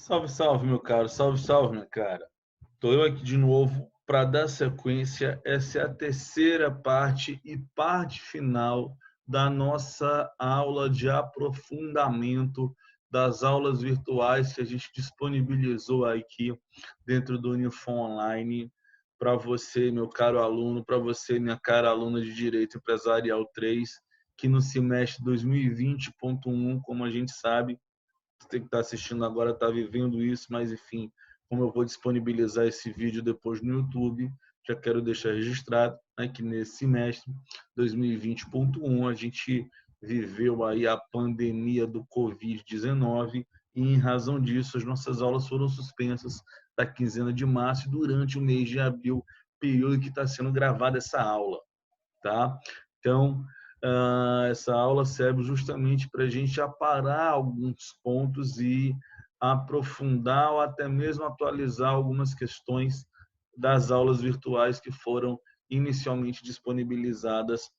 Salve, salve, meu caro. Salve, salve, minha cara. Estou eu aqui de novo para dar sequência. Essa é a terceira parte e parte final da nossa aula de aprofundamento das aulas virtuais que a gente disponibilizou aqui dentro do Unifom Online para você, meu caro aluno, para você, minha cara aluna de Direito Empresarial 3, que no semestre 2020.1, como a gente sabe, você que está assistindo agora está vivendo isso, mas enfim, como eu vou disponibilizar esse vídeo depois no YouTube, já quero deixar registrado, né, que nesse semestre 2020.1 a gente viveu aí a pandemia do Covid-19 e em razão disso as nossas aulas foram suspensas da quinzena de março e durante o mês de abril, período que está sendo gravada essa aula, tá? Então, essa aula serve justamente para a gente aparar alguns pontos e aprofundar ou até mesmo atualizar algumas questões das aulas virtuais que foram inicialmente disponibilizadas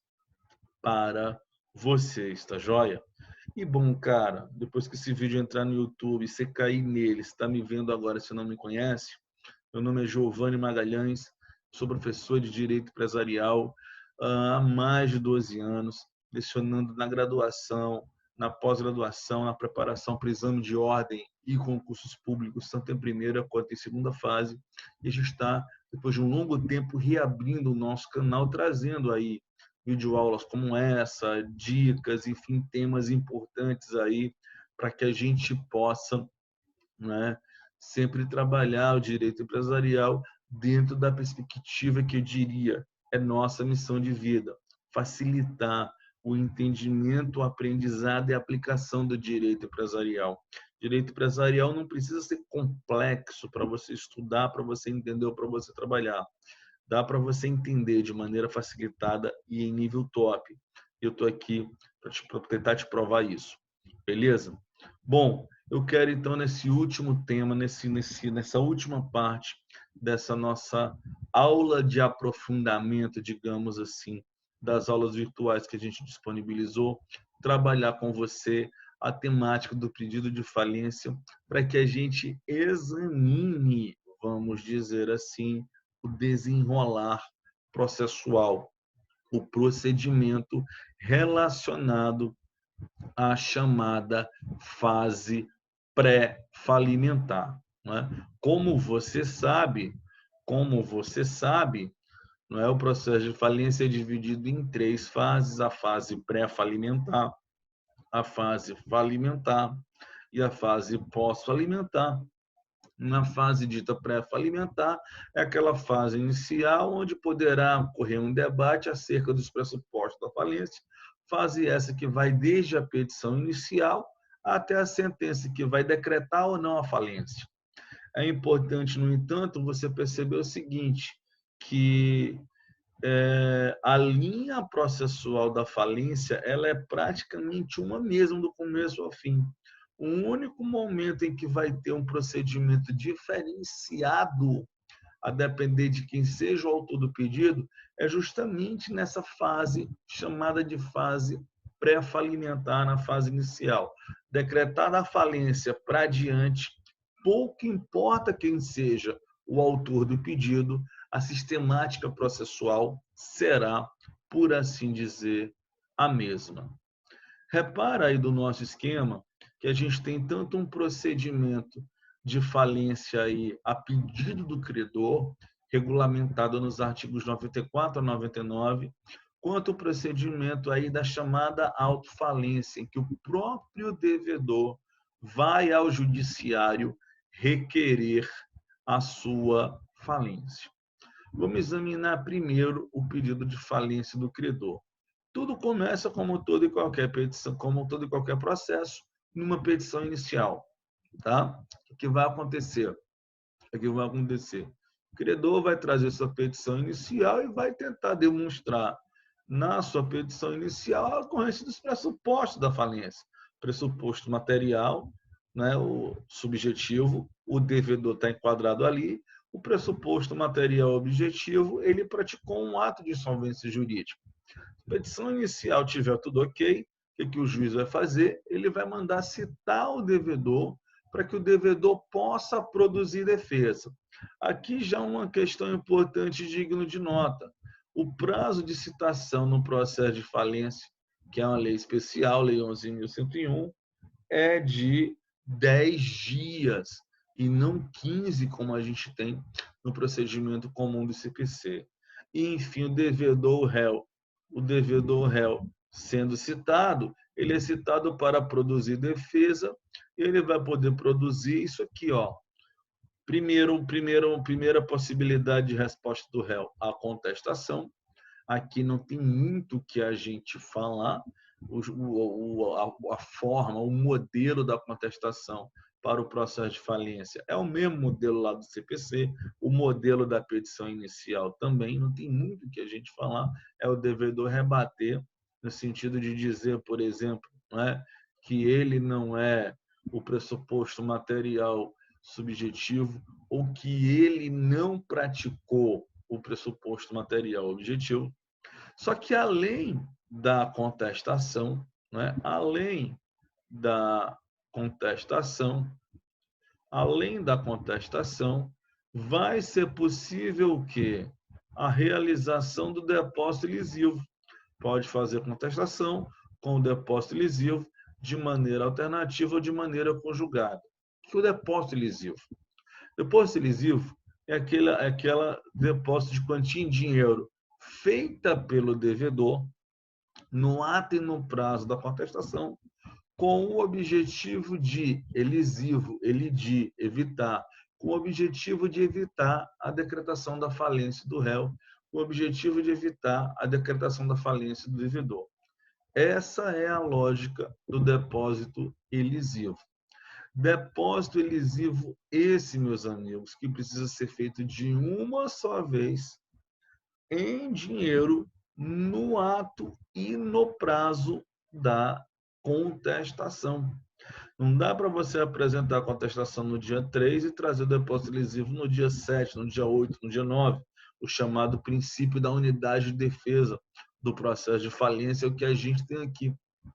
para vocês, tá joia? E bom, cara, depois que esse vídeo entrar no YouTube, você cair nele, está me vendo agora, se não me conhece, meu nome é Giovanni Magalhães, sou professor de Direito Empresarial há mais de 12 anos, lecionando na graduação, na pós-graduação, na preparação para exame de ordem e concursos públicos, tanto em primeira quanto em segunda fase. E a gente está, depois de um longo tempo, reabrindo o nosso canal, trazendo aí videoaulas como essa, dicas, enfim, temas importantes aí para que a gente possa, né, sempre trabalhar o direito empresarial dentro da perspectiva que eu diria é nossa missão de vida, facilitar o entendimento, o aprendizado e a aplicação do direito empresarial. Direito empresarial não precisa ser complexo para você estudar, para você entender ou para você trabalhar. Dá para você entender de maneira facilitada e em nível top. Eu estou aqui para tentar te provar isso. Beleza? Bom, eu quero então nesse último tema, nessa última parte dessa nossa aula de aprofundamento, digamos assim, das aulas virtuais que a gente disponibilizou, trabalhar com você a temática do pedido de falência para que a gente examine, vamos dizer assim, o desenrolar processual, o procedimento relacionado à chamada fase pré-falimentar, né? Como você sabe, não é, o processo de falência é dividido em três fases: a fase pré-falimentar, a fase falimentar e a fase pós-falimentar. Na fase dita pré-falimentar, é aquela fase inicial onde poderá ocorrer um debate acerca dos pressupostos da falência, fase essa que vai desde a petição inicial até a sentença que vai decretar ou não a falência. É importante, no entanto, você perceber o seguinte, que a linha processual da falência ela é praticamente uma mesma do começo ao fim. O único momento em que vai ter um procedimento diferenciado, a depender de quem seja o autor do pedido, é justamente nessa fase chamada de fase pré-falimentar, na fase inicial. Decretada a falência para adiante, pouco importa quem seja o autor do pedido, a sistemática processual será, por assim dizer, a mesma. Repara aí do nosso esquema que a gente tem tanto um procedimento de falência aí a pedido do credor, regulamentado nos artigos 94 a 99, quanto o procedimento aí da chamada autofalência, em que o próprio devedor vai ao judiciário requerer a sua falência. Vamos examinar primeiro o pedido de falência do credor. Tudo começa como todo e qualquer petição, como todo e qualquer processo, numa petição inicial, tá? O que vai acontecer? O que vai acontecer? O credor vai trazer sua petição inicial e vai tentar demonstrar na sua petição inicial a ocorrência dos pressupostos da falência. Pressuposto material, né, o subjetivo, o devedor está enquadrado ali. O pressuposto material objetivo, ele praticou um ato de insolvência jurídica. Se a petição inicial tiver tudo ok, o que o juiz vai fazer? Ele vai mandar citar o devedor para que o devedor possa produzir defesa. Aqui já uma questão importante digna de nota. O prazo de citação no processo de falência, que é uma lei especial, Lei 11.101, é de 10 dias e não 15, como a gente tem no procedimento comum do CPC. E, enfim, o devedor réu. O devedor réu sendo citado, ele é citado para produzir defesa, ele vai poder produzir isso aqui, ó. Primeira possibilidade de resposta do réu, a contestação. Aqui não tem muito que a gente falar, a forma, o modelo da contestação para o processo de falência é o mesmo modelo lá do CPC, o modelo da petição inicial também, não tem muito que a gente falar, é o devedor rebater, no sentido de dizer, por exemplo, né, que ele não é o pressuposto material subjetivo ou que ele não praticou o pressuposto material objetivo. Só que além da contestação, né, da contestação, além da contestação, vai ser possível o quê? A realização do depósito lesivo. Pode fazer contestação com o depósito lesivo de maneira alternativa ou de maneira conjugada. O que é o depósito lesivo? Depósito lesivo é aquela depósito de quantia em dinheiro feita pelo devedor no ato e no prazo da contestação, com o objetivo de elisivo, elidir, evitar, com o objetivo de evitar a decretação da falência do réu, com o objetivo de evitar a decretação da falência do devedor. Essa é a lógica do depósito elisivo. Depósito elisivo, esse, meus amigos, que precisa ser feito de uma só vez, em dinheiro, no ato e no prazo da contestação. Não dá para você apresentar a contestação no dia 3 e trazer o depósito lesivo no dia 7, no dia 8, no dia 9. O chamado princípio da unidade de defesa do processo de falência é o que a gente tem aqui.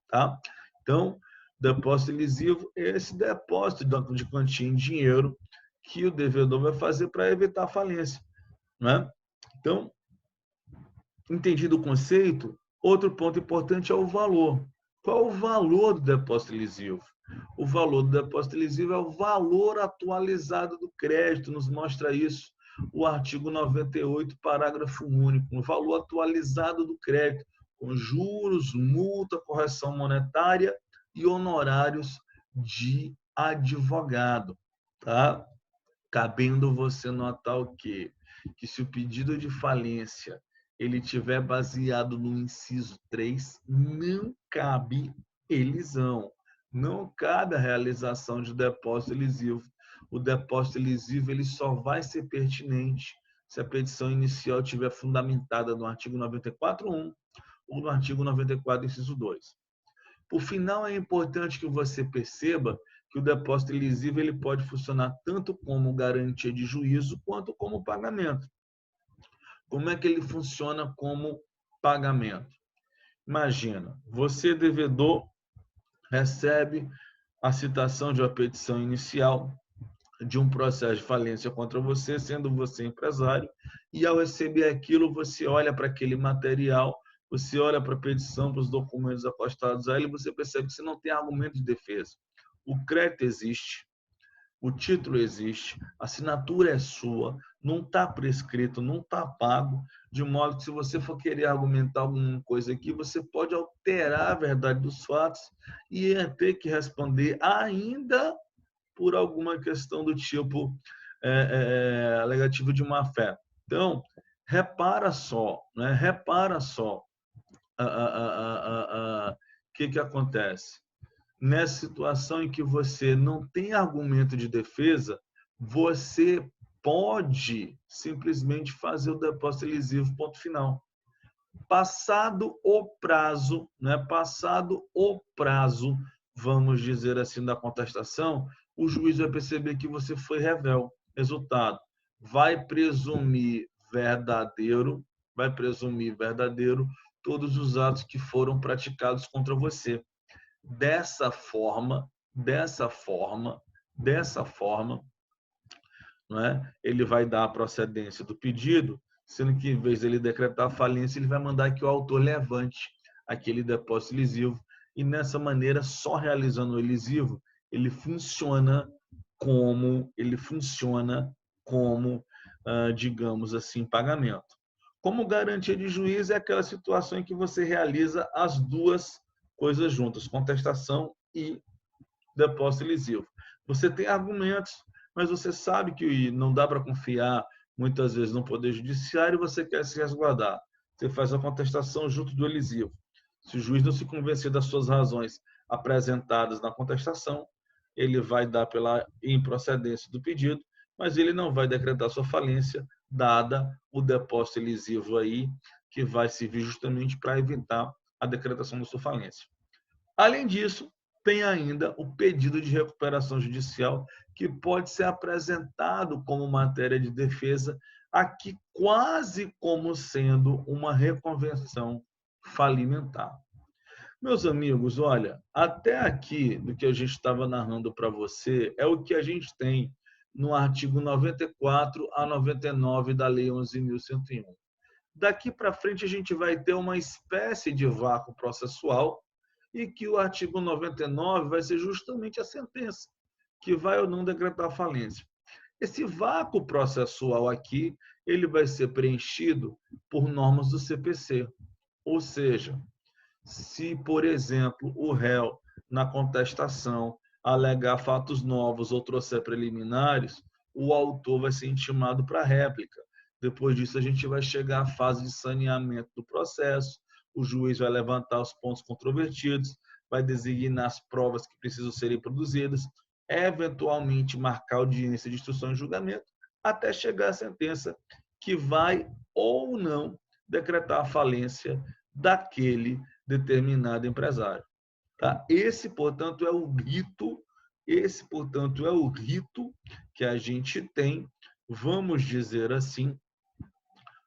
Tá? Então, depósito lesivo é esse depósito de quantia em dinheiro que o devedor vai fazer para evitar a falência. Né? Então, entendido o conceito, outro ponto importante é o valor. Qual é o valor do depósito lesivo? O valor do depósito lesivo é o valor atualizado do crédito, nos mostra isso o artigo 98, parágrafo único. O valor atualizado do crédito, com juros, multa, correção monetária e honorários de advogado. Tá? Cabendo você notar o quê? Que se o pedido de falência ele tiver baseado no inciso 3, não cabe elisão. Não cabe a realização de depósito elisivo. O depósito elisivo ele só vai ser pertinente se a petição inicial estiver fundamentada no artigo 94.1 ou no artigo 94, inciso 2. Por final, é importante que você perceba que o depósito elisivo ele pode funcionar tanto como garantia de juízo quanto como pagamento. Como é que ele funciona como pagamento? Imagina, você, devedor, recebe a citação de uma petição inicial de um processo de falência contra você, sendo você empresário, e ao receber aquilo, você olha para aquele material, você olha para a petição, para os documentos acostados a ele, você percebe que você não tem argumento de defesa. O crédito existe, o título existe, a assinatura é sua, não está prescrito, não está pago, de modo que se você for querer argumentar alguma coisa aqui, você pode alterar a verdade dos fatos e ter que responder ainda por alguma questão do tipo alegativo de má-fé. Então, repara só, né? Repara só o que acontece. Nessa situação em que você não tem argumento de defesa, você pode simplesmente fazer o depósito elisivo, ponto final. Passado o prazo, né? Passado o prazo, vamos dizer assim, da contestação, o juiz vai perceber que você foi revel. Resultado, vai presumir verdadeiro todos os atos que foram praticados contra você. Dessa forma, Dessa forma, não é? Ele vai dar a procedência do pedido, sendo que, em vez de ele decretar a falência, ele vai mandar que o autor levante aquele depósito lesivo. E, nessa maneira, só realizando o elisivo, ele funciona como, digamos assim, pagamento. Como garantia de juízo é aquela situação em que você realiza as duas coisas juntas, contestação e depósito lesivo. Você tem argumentos, mas você sabe que não dá para confiar muitas vezes no Poder Judiciário e você quer se resguardar. Você faz a contestação junto do elisivo. Se o juiz não se convencer das suas razões apresentadas na contestação, ele vai dar pela improcedência do pedido, mas ele não vai decretar sua falência, dada o depósito elisivo aí, que vai servir justamente para evitar a decretação da sua falência. Além disso, tem ainda o pedido de recuperação judicial, que pode ser apresentado como matéria de defesa, aqui quase como sendo uma reconvenção falimentar. Meus amigos, olha, até aqui do que a gente estava narrando para você é o que a gente tem no artigo 94 a 99 da Lei 11.101. Daqui para frente a gente vai ter uma espécie de vácuo processual e que o artigo 99 vai ser justamente a sentença que vai ou não decretar a falência. Esse vácuo processual aqui, ele vai ser preenchido por normas do CPC. Ou seja, se, por exemplo, o réu, na contestação, alegar fatos novos ou trouxer preliminares, o autor vai ser intimado para réplica. Depois disso, a gente vai chegar à fase de saneamento do processo, o juiz vai levantar os pontos controvertidos, vai designar as provas que precisam serem produzidas, eventualmente marcar audiência de instrução e julgamento, até chegar à sentença que vai ou não decretar a falência daquele determinado empresário. Tá? Portanto, é o rito que a gente tem, vamos dizer assim,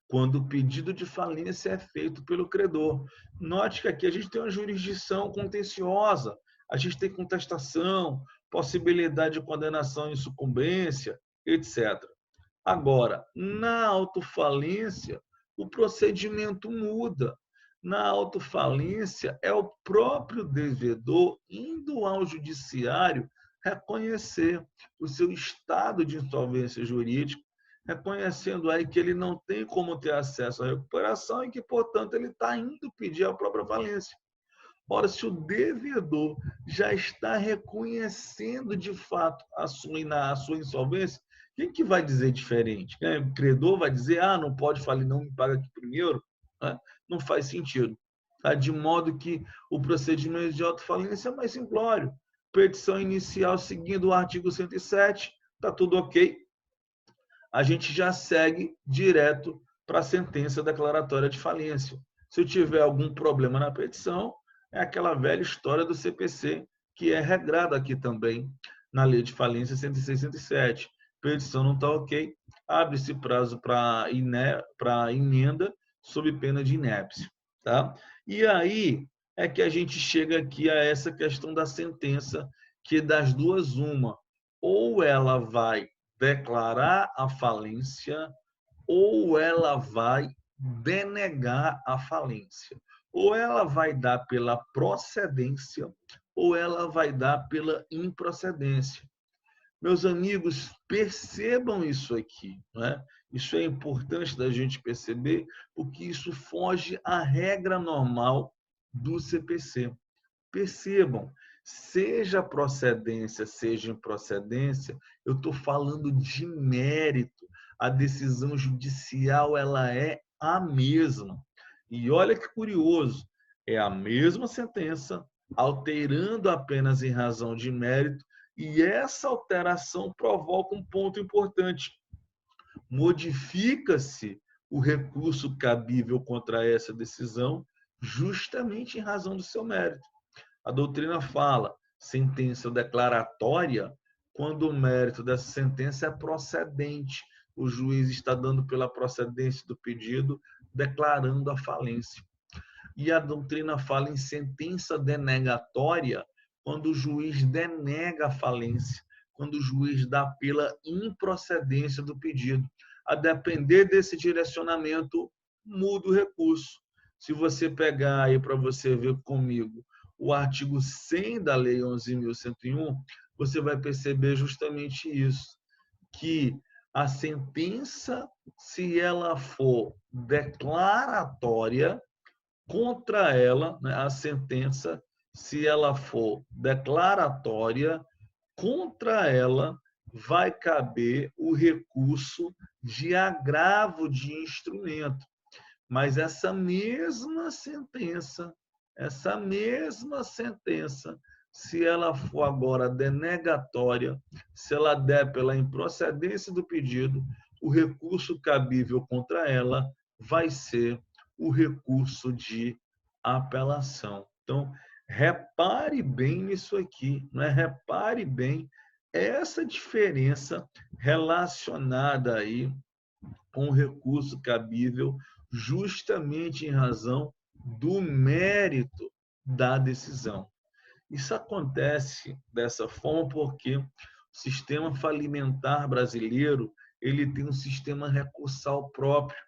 quando o pedido de falência é feito pelo credor. Note que aqui a gente tem uma jurisdição contenciosa, a gente tem contestação, possibilidade de condenação em sucumbência, etc. Agora, na autofalência, o procedimento muda. Na autofalência, é o próprio devedor indo ao judiciário reconhecer o seu estado de insolvência jurídica, reconhecendo aí que ele não tem como ter acesso à recuperação e que, portanto, ele está indo pedir a própria falência. Ora, se o devedor já está reconhecendo de fato a sua insolvência, quem que vai dizer diferente? O credor vai dizer, não pode falir, não me paga aqui primeiro? Não faz sentido. De modo que o procedimento de autofalência é mais simplório. Petição inicial seguindo o artigo 107, está tudo ok. A gente já segue direto para a sentença declaratória de falência. Se eu tiver algum problema na petição, é aquela velha história do CPC, que é regrada aqui também na Lei de Falência 106 e 107. Petição não está ok, abre-se prazo para emenda sob pena de inépcia. Tá? E aí é que a gente chega aqui a essa questão da sentença, que das duas, uma, ou ela vai declarar a falência, ou ela vai denegar a falência. Ou ela vai dar pela procedência, ou ela vai dar pela improcedência. Meus amigos, percebam isso aqui, né? Isso é importante da gente perceber, porque isso foge à regra normal do CPC. Percebam, seja procedência, seja improcedência, eu estou falando de mérito. A decisão judicial ela é a mesma. E olha que curioso, é a mesma sentença, alterando apenas em razão de mérito, e essa alteração provoca um ponto importante. Modifica-se o recurso cabível contra essa decisão justamente em razão do seu mérito. A doutrina fala sentença declaratória quando o mérito dessa sentença é procedente. O juiz está dando pela procedência do pedido, declarando a falência. E a doutrina fala em sentença denegatória quando o juiz denega a falência, quando o juiz dá pela improcedência do pedido. A depender desse direcionamento, muda o recurso. Se você pegar aí para você ver comigo o artigo 100 da Lei 11.101, você vai perceber justamente isso, que a sentença, se ela for declaratória, contra ela, né, a sentença, se ela for declaratória, contra ela vai caber o recurso de agravo de instrumento. Mas essa mesma sentença, se ela for agora denegatória, se ela der pela improcedência do pedido, o recurso cabível contra ela vai ser o recurso de apelação. Então, repare bem nisso aqui, não é? Repare bem essa diferença relacionada aí com o recurso cabível, justamente em razão do mérito da decisão. Isso acontece dessa forma porque o sistema falimentar brasileiro ele tem um sistema recursal próprio.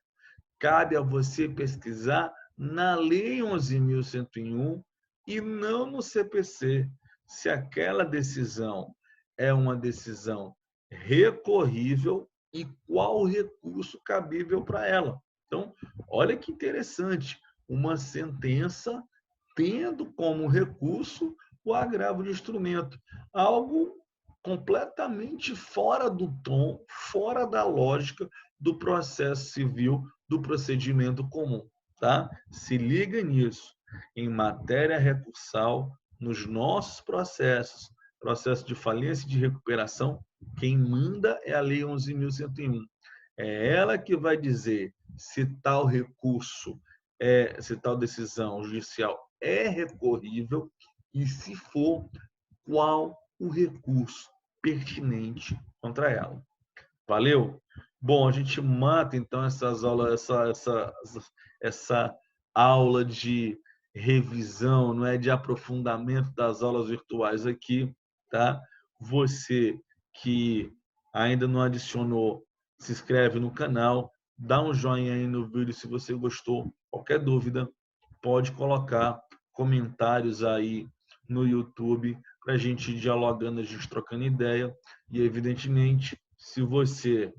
Cabe a você pesquisar na Lei 11.101 e não no CPC, se aquela decisão é uma decisão recorrível e qual o recurso cabível para ela. Então, olha que interessante, uma sentença tendo como recurso o agravo de instrumento, algo completamente fora do tom, fora da lógica do processo civil, do procedimento comum, tá? Se liga nisso. Em matéria recursal, nos nossos processos, processo de falência e de recuperação, quem manda é a Lei 11.101. É ela que vai dizer se tal recurso, se tal decisão judicial é recorrível e, se for, qual o recurso pertinente contra ela. Valeu? Bom, a gente mata então essas aulas, essa aula de revisão, não é, de aprofundamento das aulas virtuais aqui, tá? Você que ainda não adicionou, se inscreve no canal, dá um joinha aí no vídeo se você gostou. Qualquer dúvida, pode colocar comentários aí no YouTube para a gente ir dialogando, a gente trocando ideia. E, evidentemente, se você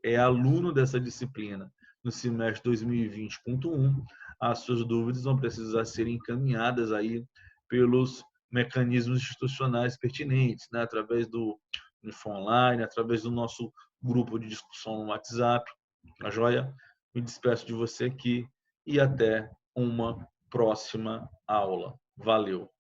é aluno dessa disciplina no semestre 2020.1, as suas dúvidas vão precisar ser encaminhadas aí pelos mecanismos institucionais pertinentes, né? Através do Info Online, através do nosso grupo de discussão no WhatsApp. Tá joia? Me despeço de você aqui e até uma próxima aula. Valeu!